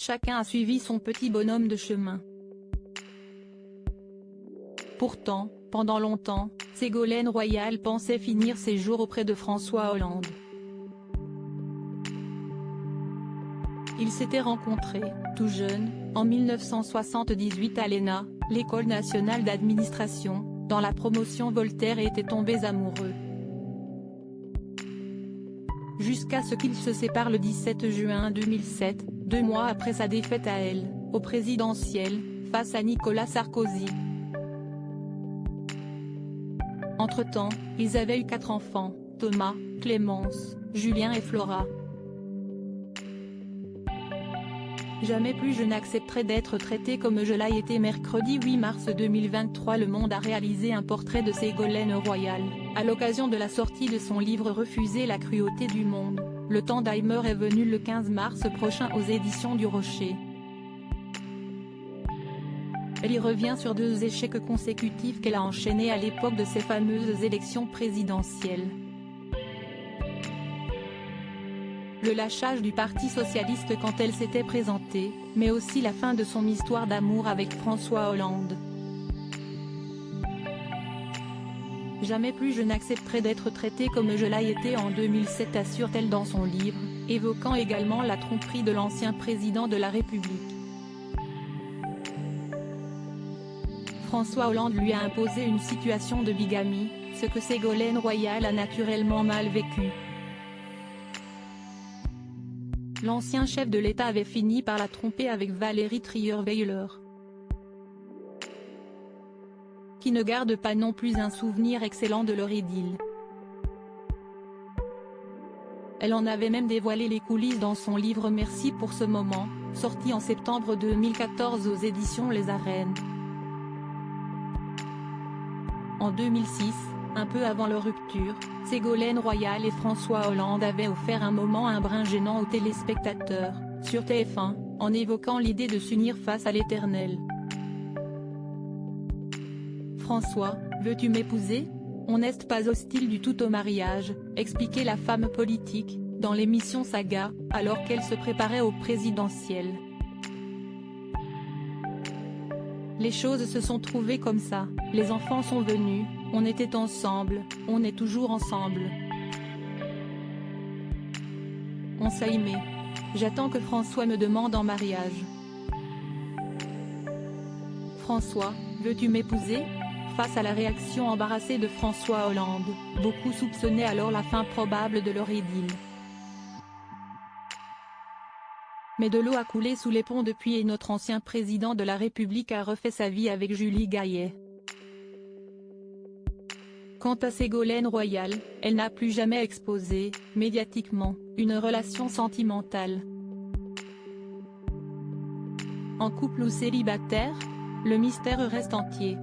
chacun a suivi son petit bonhomme de chemin. Pourtant, pendant longtemps, Ségolène Royal pensait finir ses jours auprès de François Hollande. Ils s'étaient rencontrés, tout jeunes, en 1978 à l'ENA, l'École nationale d'administration, dans la promotion Voltaire, et étaient tombés amoureux. Jusqu'à ce qu'ils se séparent le 17 juin 2007, 2 mois après sa défaite à Elle, au présidentiel, face à Nicolas Sarkozy. Entre-temps, ils avaient eu 4 enfants, Thomas, Clémence, Julien et Flora. Jamais plus je n'accepterai d'être traité comme je l'ai été. Mercredi 8 mars 2023, Le Monde a réalisé un portrait de Ségolène Royal, à l'occasion de la sortie de son livre Refuser la cruauté du monde. Le temps d'Alzheimer est venu le 15 mars prochain aux éditions du Rocher. Elle y revient sur 2 échecs consécutifs qu'elle a enchaînés à l'époque de ces fameuses élections présidentielles. Le lâchage du Parti socialiste quand elle s'était présentée, mais aussi la fin de son histoire d'amour avec François Hollande. Jamais plus je n'accepterai d'être traitée comme je l'ai été en 2007, assure-t-elle dans son livre, évoquant également la tromperie de l'ancien président de la République. François Hollande lui a imposé une situation de bigamie, ce que Ségolène Royal a naturellement mal vécu. L'ancien chef de l'État avait fini par la tromper avec Valérie Trierweiler, qui ne garde pas non plus un souvenir excellent de leur idylle. Elle en avait même dévoilé les coulisses dans son livre Merci pour ce moment, sorti en septembre 2014 aux éditions Les Arènes. En 2006, un peu avant leur rupture, Ségolène Royal et François Hollande avaient offert un moment un brin gênant aux téléspectateurs, sur TF1, en évoquant l'idée de s'unir face à l'Éternel. François, veux-tu m'épouser? On n'est pas hostile du tout au mariage, expliquait la femme politique, dans l'émission Saga, alors qu'elle se préparait au présidentiel. Les choses se sont trouvées comme ça, les enfants sont venus, on était ensemble, on est toujours ensemble. On s'est aimé. J'attends que François me demande en mariage. François, veux-tu m'épouser? Face à la réaction embarrassée de François Hollande, beaucoup soupçonnaient alors la fin probable de leur idylle. Mais de l'eau a coulé sous les ponts depuis et notre ancien président de la République a refait sa vie avec Julie Gaillet. Quant à Ségolène Royal, elle n'a plus jamais exposé, médiatiquement, une relation sentimentale. En couple ou célibataire? Le mystère reste entier.